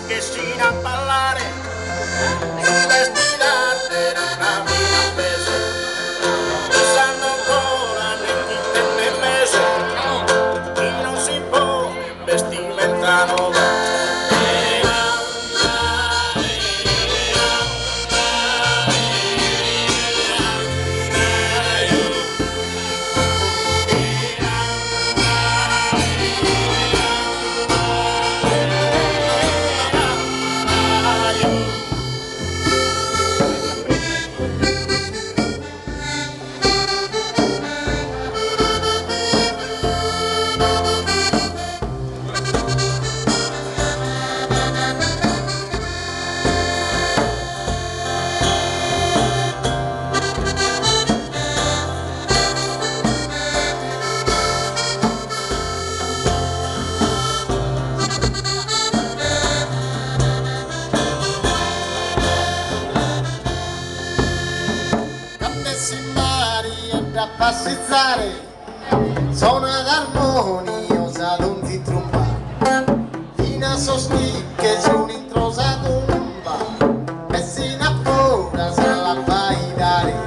che si a ballare, vestirate una vita appesa, chi sanno ancora né chi tenne mese, chi non si pone vestimenta nuova. A passizzare suona d'armoniosa d'un di tromba fino a sosticche su un'introsa tomba e si innafora se la fai dare.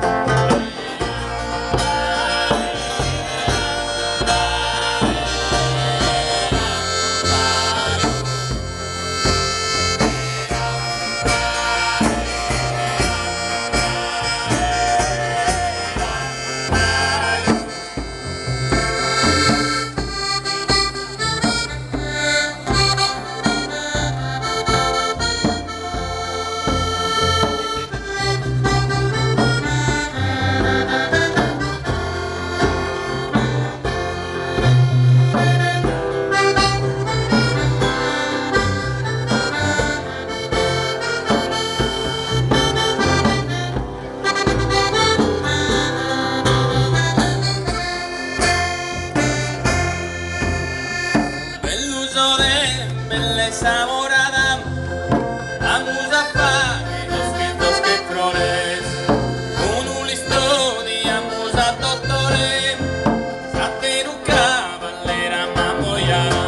Belleza morada, vamos a pagar los gritos que flores, con un listón y vamos a dottore, fratello cavallera mamoyana.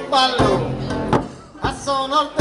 Ballo, a sono al